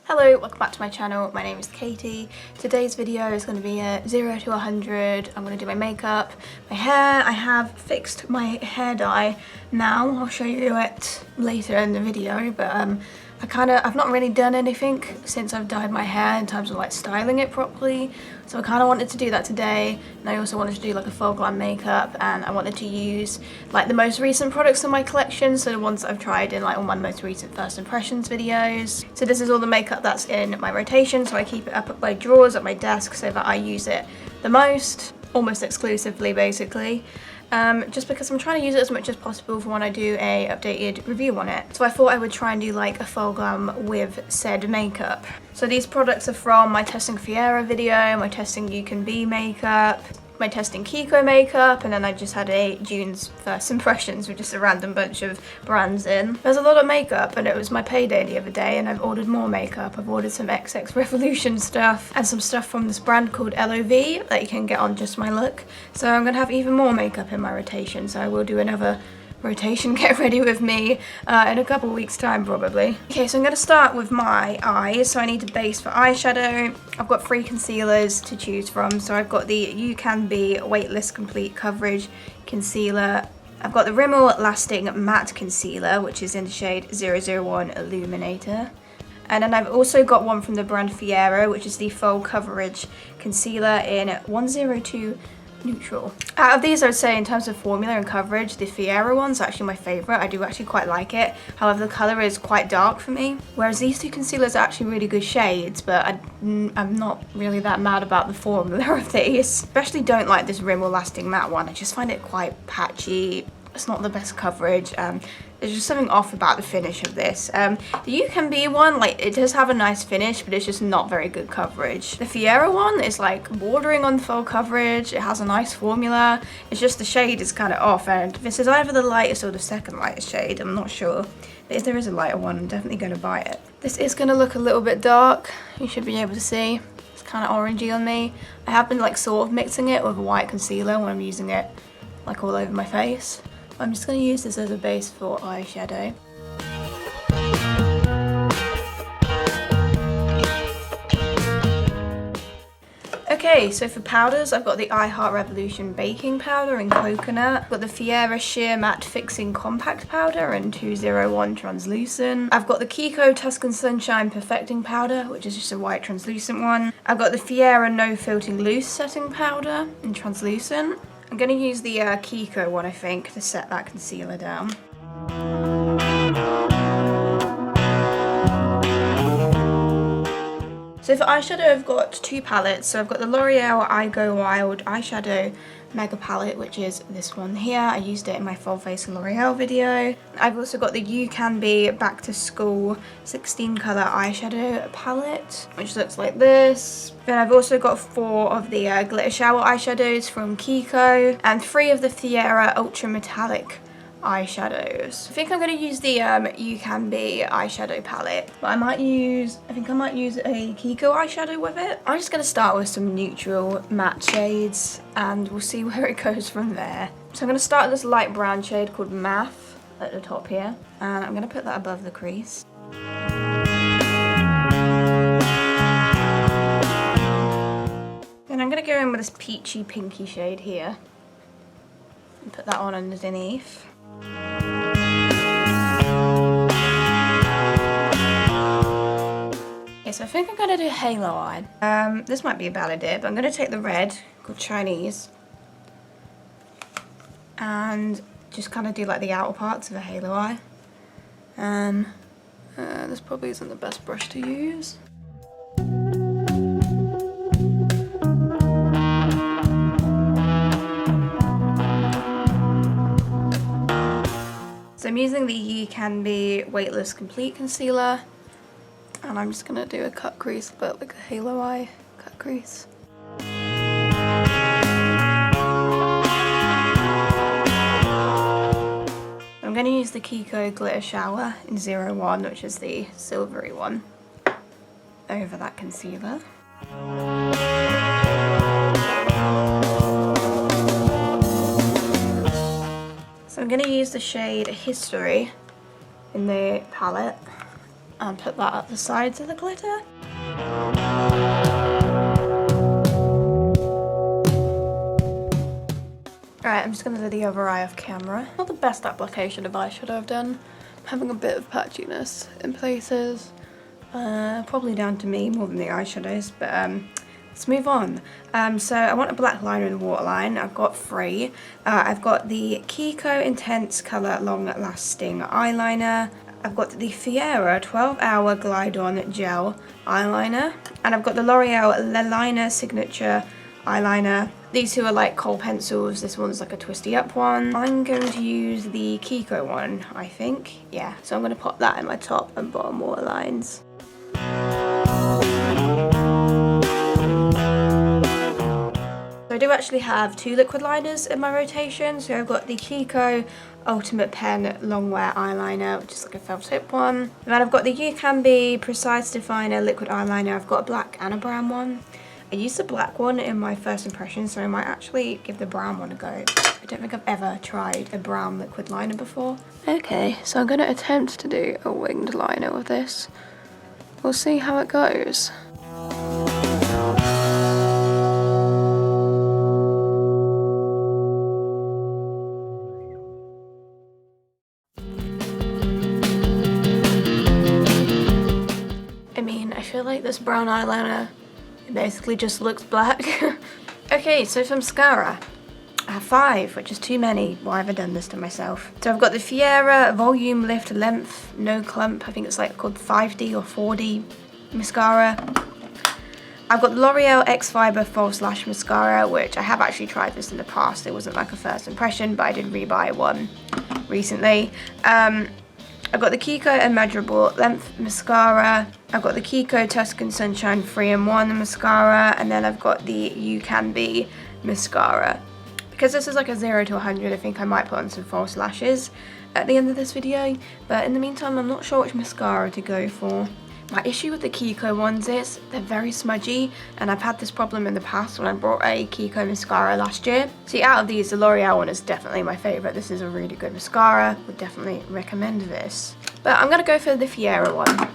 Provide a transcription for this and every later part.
Hello, welcome back to my channel. My name is Katie. Today's video is going to be a 0 to 100. I'm going to do my makeup, my hair. I have fixed my hair dye now. I'll show you it later in the video, but I've not really done anything since I've dyed my hair in terms of like styling it properly. So I kind of wanted to do that today, and I also wanted to do like a full glam makeup, and I wanted to use like the most recent products in my collection, so the ones that I've tried in like all my most recent first impressions videos. So this is all the makeup that's in my rotation, so I keep it up at my drawers at my desk so that I use it the most, almost exclusively basically. Just because I'm trying to use it as much as possible for when I do a updated review on it. So I thought I would try and do like a full glam with said makeup. So these products are from my Testing Fiera video, my Testing You Can Be makeup, my Testing Kiko makeup, and then I just had a June's first impressions with just a random bunch of brands in. There's a lot of makeup, and it was my payday the other day, and I've ordered more makeup. I've ordered some XX Revolution stuff and some stuff from this brand called LOV that you can get on Just My Look. So I'm gonna have even more makeup in my rotation, so I will do another rotation Get Ready With Me in a couple weeks time probably. Okay, so I'm going to start with my eyes. So I need a base for eyeshadow. I've got 3 concealers to choose from. So I've got the You Can Be Weightless Complete Coverage Concealer. I've got the Rimmel Lasting Matte Concealer, which is in the shade 001 Illuminator. And then I've also got one from the brand Fiera, which is the Full Coverage Concealer in 102 Neutral. Out of these, I would say in terms of formula and coverage, the Fiera one's actually my favourite. I do actually quite like it. However, the colour is quite dark for me. Whereas these 2 concealers are actually really good shades, but I'm not really that mad about the formula of these. Especially don't like this Rimmel Lasting Matte one. I just find it quite patchy. It's not the best coverage. There's just something off about the finish of this. The You Can Be one, like, it does have a nice finish, but it's just not very good coverage. The Fiera one is like bordering on full coverage. It has a nice formula. It's just the shade is kind of off, and this is either the lightest or the second lightest shade. I'm not sure. But if there is a lighter one, I'm definitely going to buy it. This is going to look a little bit dark. You should be able to see. It's kind of orangey on me. I have been like sort of mixing it with a white concealer when I'm using it like all over my face. I'm just going to use this as a base for eyeshadow. Okay, so for powders, I've got the Revolution Baking Powder in Coconut. I've got the Fiera Sheer Matte Fixing Compact Powder in 201 Translucent. I've got the Kiko Tuscan Sunshine Perfecting Powder, which is just a white translucent one. I've got the Fiera No Filting Loose Setting Powder in Translucent. I'm going to use the Kiko one, I think, to set that concealer down. So for eyeshadow, I've got 2 palettes. So I've got the L'Oreal I Go Wild Eyeshadow Mega Palette, which is this one here. I used it in my full face L'Oreal video. I've also got the You Can Be Back to School 16 colour eyeshadow palette, which looks like this. Then I've also got 4 of the Glitter Shower eyeshadows from Kiko, and 3 of the Fiera Ultra Metallic eyeshadows. I think I'm going to use the You Can Be eyeshadow palette, but I think I might use a Kiko eyeshadow with it. I'm just going to start with some neutral matte shades, and we'll see where it goes from there. So I'm going to start with this light brown shade called Math at the top here, and I'm going to put that above the crease. Then I'm going to go in with this peachy pinky shade here and put that on underneath. Okay, so I think I'm going to do halo eye. This might be a bad idea, but I'm going to take the red called Chinese and just kind of do like the outer parts of a halo eye. And this probably isn't the best brush to use. So I'm using the You Can Be Weightless Complete Concealer, and I'm just going to do a cut crease, but like a halo eye cut crease. I'm going to use the Kiko Glitter Shower in 01, which is the silvery one, over that concealer. So I'm going to use the shade History in the palette and put that at the sides of the glitter. Alright, I'm just going to do the other eye off camera. Not the best application of eyeshadow I've done. I'm having a bit of patchiness in places. Probably down to me more than the eyeshadows, but let's move on. So I want a black liner and a waterline. I've got 3. I've got the Kiko Intense Colour Long Lasting Eyeliner. I've got the Fiera 12 Hour Glide On Gel Eyeliner. And I've got the L'Oreal Leliner Signature Eyeliner. These two are like kohl pencils. This one's like a twisty up one. I'm going to use the Kiko one, I think. Yeah, so I'm going to pop that in my top and bottom waterlines. So I do actually have 2 liquid liners in my rotation. So I've got the Kiko Ultimate Pen Longwear Eyeliner, which is like a felt tip one. And then I've got the You Can Be Precise Definer Liquid Eyeliner. I've got a black and a brown one. I used the black one in my first impression, so I might actually give the brown one a go. I don't think I've ever tried a brown liquid liner before. Okay, so I'm going to attempt to do a winged liner with this. We'll see how it goes. I mean, I feel like this brown eyeliner, it basically just looks black. Okay, so for mascara, I have 5, which is too many. Why have I done this to myself? So I've got the Fiera Volume Lift Length No Clump. I think it's like called 5D or 4D mascara. I've got the L'Oreal X Fiber False Lash Mascara, which I have actually tried this in the past. It wasn't like a first impression, but I did rebuy one recently. I've got the Kiko Immeasurable Length Mascara. I've got the Kiko Tuscan Sunshine 3-in-1 Mascara. And then I've got the You Can Be Mascara. Because this is like a 0 to 100, I think I might put on some false lashes at the end of this video. But in the meantime, I'm not sure which mascara to go for. My issue with the Kiko ones is they're very smudgy, and I've had this problem in the past when I bought a Kiko mascara last year. See, out of these, the L'Oreal one is definitely my favourite. This is a really good mascara. Would definitely recommend this. But I'm going to go for the Fiera one,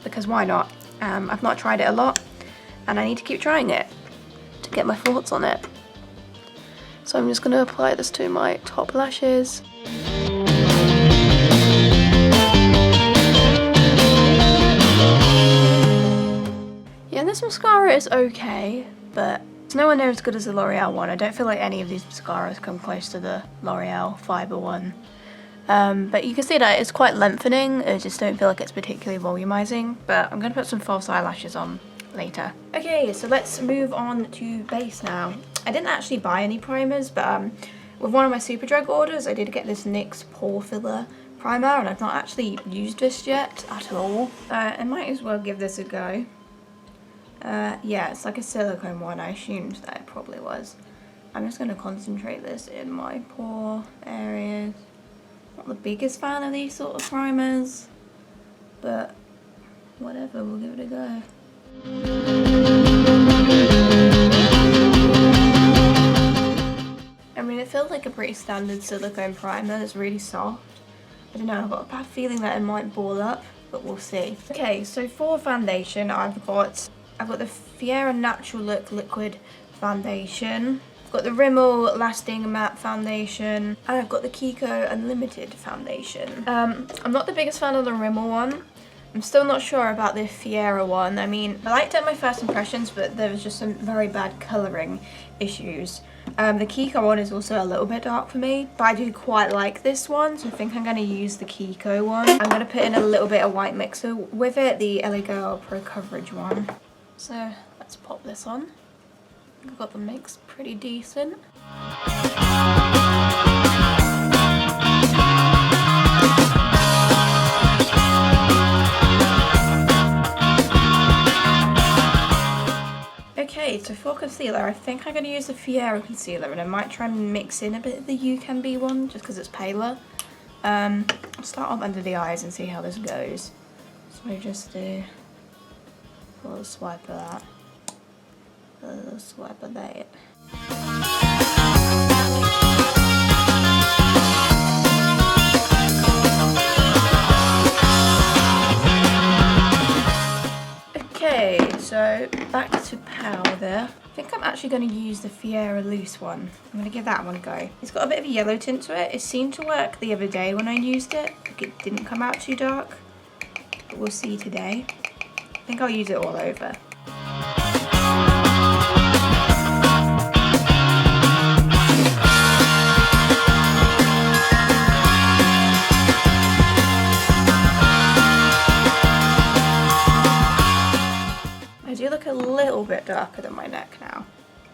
because why not? I've not tried it a lot, and I need to keep trying it to get my thoughts on it. So I'm just going to apply this to my top lashes. Yeah, this mascara is okay, but it's nowhere near as good as the L'Oreal one. I don't feel like any of these mascaras come close to the L'Oreal Fiber one. But you can see that it's quite lengthening. I just don't feel like it's particularly volumizing, but I'm going to put some false eyelashes on later. Okay, so let's move on to base now. I didn't actually buy any primers, but with one of my Superdrug orders, I did get this NYX Pore Filler primer, and I've not actually used this yet at all. I might as well give this a go. Yeah, it's like a silicone one. I assumed that it probably was. I'm just going to concentrate this in my pore areas. Not the biggest fan of these sort of primers, but whatever, we'll give it a go. I mean, it feels like a pretty standard silicone primer. It's really soft. I don't know, I've got a bad feeling that it might ball up, but we'll see. Okay, so for foundation, I've got the Fiera Natural Look Liquid Foundation. I've got the Rimmel Lasting Matte Foundation. And I've got the Kiko Unlimited Foundation. I'm not the biggest fan of the Rimmel one. I'm still not sure about the Fiera one. I mean, I liked it in my first impressions, but there was just some very bad colouring issues. The Kiko one is also a little bit dark for me, but I do quite like this one, so I think I'm going to use the Kiko one. I'm going to put in a little bit of white mixer with it, the LA Girl Pro Coverage one. So let's pop this on. I've got the mix pretty decent. Okay, so for concealer, I think I'm going to use the Fiera concealer, and I might try and mix in a bit of the You Can Be one, just because it's paler. I'll start off under the eyes and see how this goes. So just do a little swipe of that, a little swipe of that. Okay, so back to powder. I think I'm actually going to use the Fiera Loose one. I'm going to give that one a go. It's got a bit of a yellow tint to it. It seemed to work the other day when I used it. Like it didn't come out too dark. But we'll see today. I think I'll use it all over. I do look a little bit darker than my neck now,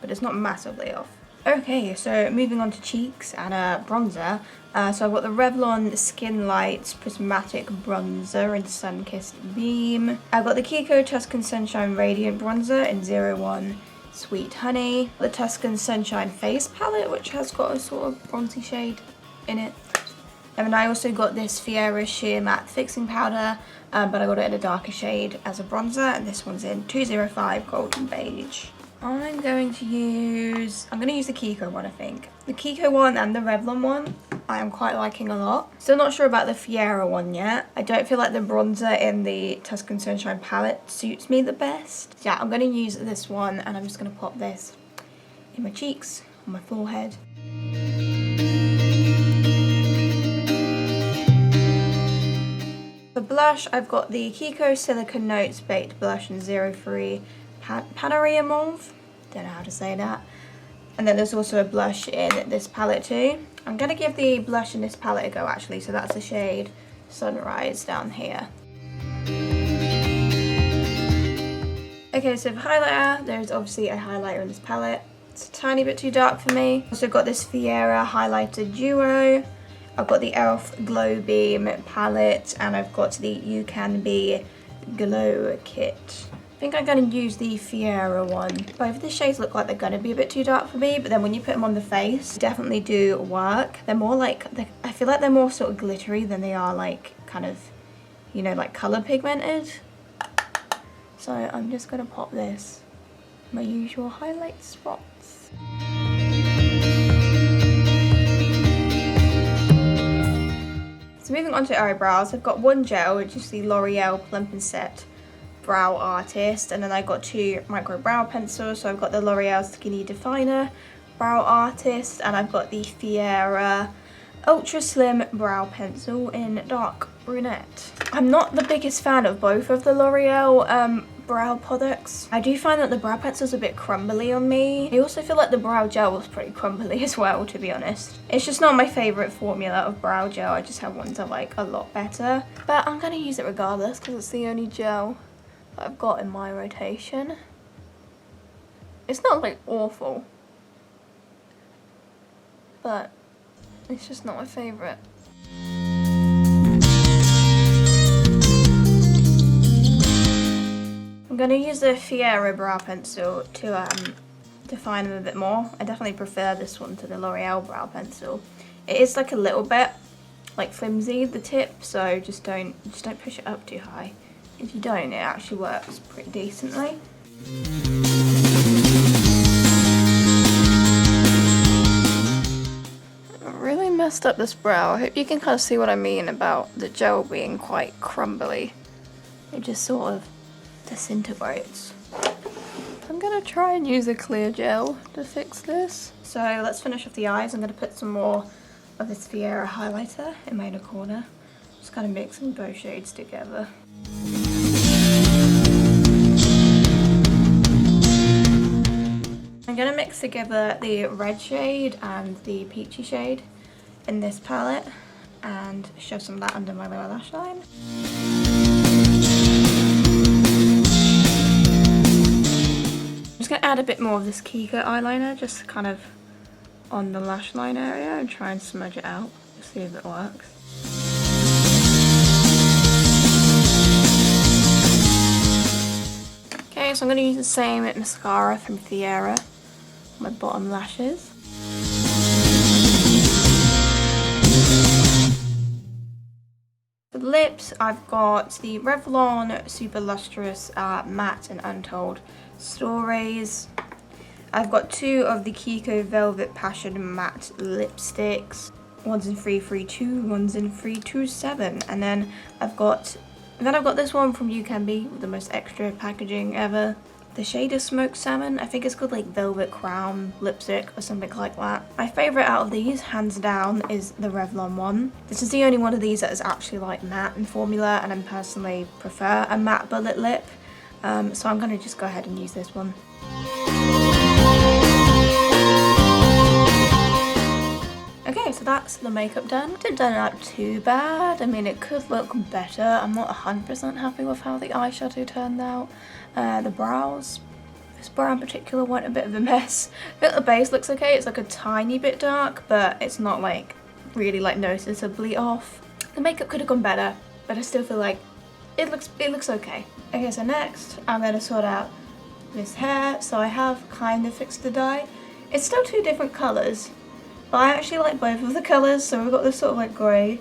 but it's not massively off. Okay, so moving on to cheeks and bronzer. So I've got the Revlon Skin Lights Prismatic Bronzer in Sun-Kissed Beam. I've got the Kiko Tuscan Sunshine Radiant Bronzer in 01 Sweet Honey. The Tuscan Sunshine Face Palette, which has got a sort of bronzy shade in it. And then I also got this Fiera Sheer Matte Fixing Powder, but I got it in a darker shade as a bronzer, and this one's in 205 Golden Beige. I'm going to use the Kiko one, I think. The Kiko one and the Revlon one, I am quite liking a lot. Still not sure about the Fiera one yet. I don't feel like the bronzer in the Tuscan Sunshine palette suits me the best. Yeah, I'm going to use this one, and I'm just going to pop this in my cheeks, on my forehead. For blush, I've got the Kiko Silicone Notes Baked Blush in 03 Paneria Mauve. Don't know how to say that. And then there's also a blush in this palette too. I'm going to give the blush in this palette a go actually, so that's the shade Sunrise down here. Okay, so for highlighter, there's obviously a highlighter in this palette. It's a tiny bit too dark for me. Also got this Fiera Highlighter Duo. I've got the e.l.f. Glow Beam palette, and I've got the You Can Be Glow Kit. I think I'm going to use the Fiera one. Both of the shades look like they're going to be a bit too dark for me, but then when you put them on the face, they definitely do work. They're more like, I feel like they're more sort of glittery than they are like kind of, you know, like colour pigmented. So I'm just going to pop this in my usual highlight spots. So moving on to eyebrows, I've got one gel, which is the L'Oreal Plump and Set Brow Artist, and then I got two micro brow pencils. So I've got the L'Oreal Skinny Definer Brow Artist, and I've got the Fiera Ultra Slim Brow Pencil in Dark Brunette. I'm not the biggest fan of both of the L'Oreal brow products. I do find that the brow pencil's a bit crumbly on me. I also feel like the brow gel was pretty crumbly as well, to be honest. It's just not my favourite formula of brow gel. I just have ones I like a lot better. But I'm going to use it regardless because it's the only gel that I've got in my rotation. It's not like awful, but it's just not my favourite. I'm going to use the Fiera brow pencil to define them a bit more. I definitely prefer this one to the L'Oreal brow pencil. It is like a little bit like flimsy, the tip, so just don't push it up too high. If you don't, it actually works pretty decently. I really messed up this brow. I hope you can kind of see what I mean about the gel being quite crumbly. It just sort of disintegrates. I'm gonna try and use a clear gel to fix this. So let's finish off the eyes. I'm gonna put some more of this Fiera highlighter in my inner corner. Just kind of mixing both shades together. I'm gonna mix together the red shade and the peachy shade in this palette and shove some of that under my lower lash line. I'm just going to add a bit more of this Kiko eyeliner, just kind of on the lash line area, and try and smudge it out to see if it works. Okay, so I'm going to use the same mascara from Fiera on my bottom lashes. For the lips, I've got the Revlon Super Lustrous Matte and Untold Stories. I've got two of the Kiko Velvet Passion Matte lipsticks. One's in 332, one's in 327. And then I've got And then I've got this one from UCanB with the most extra packaging ever. The shade is Smoked Salmon. I think it's called like Velvet Crown Lipstick or something like that. My favourite out of these, hands down, is the Revlon one. This is the only one of these that is actually like matte in formula, and I personally prefer a matte bullet lip. So I'm going to just go ahead and use this one. Okay, so that's the makeup done. Didn't turn out too bad. I mean, it could look better. I'm not 100% happy with how the eyeshadow turned out. The brows, this brow in particular, went a bit of a mess. I think the base looks okay. It's like a tiny bit dark, but it's not like really like noticeably off. The makeup could have gone better, but I still feel like it looks okay. Okay, so next I'm going to sort out this hair. So I have kind of fixed the dye. It's still two different colours, but I actually like both of the colours. So we've got this sort of like grey,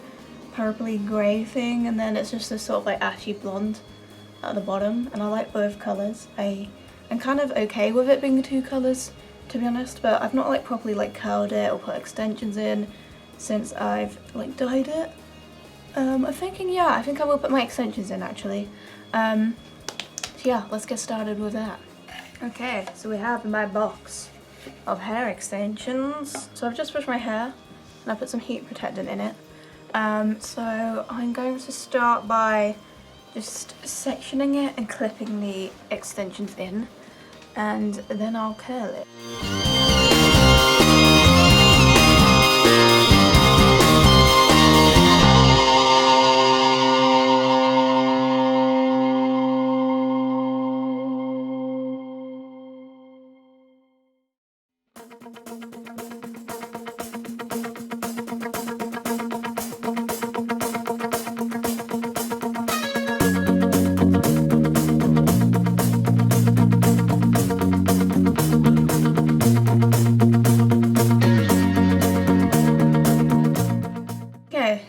purpley grey thing, and then it's just this sort of like ashy blonde at the bottom, and I like both colours. I'm kind of okay with it being two colours, to be honest, but I've not like properly like curled it or put extensions in since I've like dyed it. I'm thinking, yeah, I think I will put my extensions in actually. So yeah, let's get started with that. Okay, so we have my box of hair extensions. So I've just brushed my hair and I put some heat protectant in it. So I'm going to start by just sectioning it and clipping the extensions in, and then I'll curl it.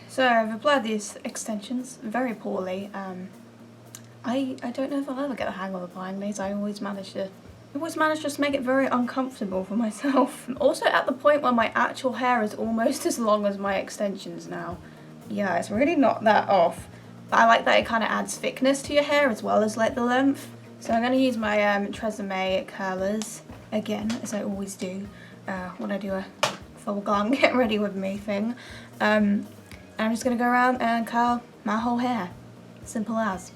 So I've applied these extensions very poorly. I don't know if I'll ever get the hang of applying these. I always manage to just make it very uncomfortable for myself. I'm also at the point where my actual hair is almost as long as my extensions now. Yeah, it's really not that off. But I like that it kind of adds thickness to your hair as well as like the length. So I'm going to use my Tresemme curlers again, as I always do when I do a full glam get ready with me thing. I'm just going to go around and curl my whole hair. Simple as.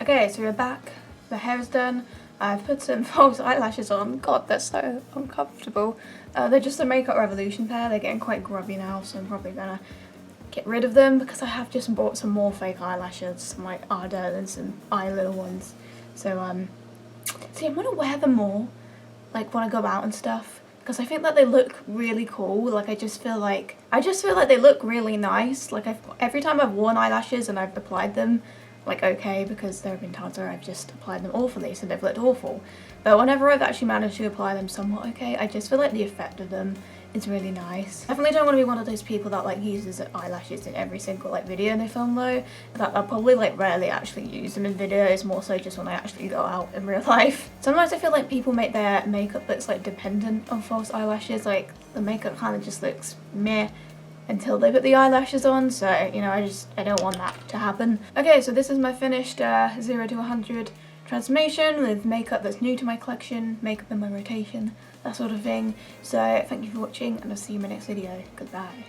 Okay, so we're back. The hair's done. I've put some false eyelashes on. God, they're so uncomfortable. They're just a Makeup Revolution pair. They're getting quite grubby now, so I'm probably gonna get rid of them because I have just bought some more fake eyelashes, some like Ardell and some eyeliner ones. So see, I'm gonna wear them more, like when I go out and stuff, because I think that they look really cool. Like I just feel like they look really nice. Like every time I've worn eyelashes and I've applied them like okay, because there have been times where I've just applied them awfully, so they've looked awful. But whenever I've actually managed to apply them somewhat okay, I just feel like the effect of them is really nice. Definitely don't want to be one of those people that like uses eyelashes in every single like video they film though. That I'll probably like rarely actually use them in videos, more so just when I actually go out in real life. Sometimes I feel like people make their makeup looks like dependent on false eyelashes, like the makeup kind of just looks meh until they put the eyelashes on, so you know, I don't want that to happen. Okay, so this is my finished 0 to 100 transformation with makeup that's new to my collection, makeup in my rotation, that sort of thing. So thank you for watching and I'll see you in my next video. Goodbye.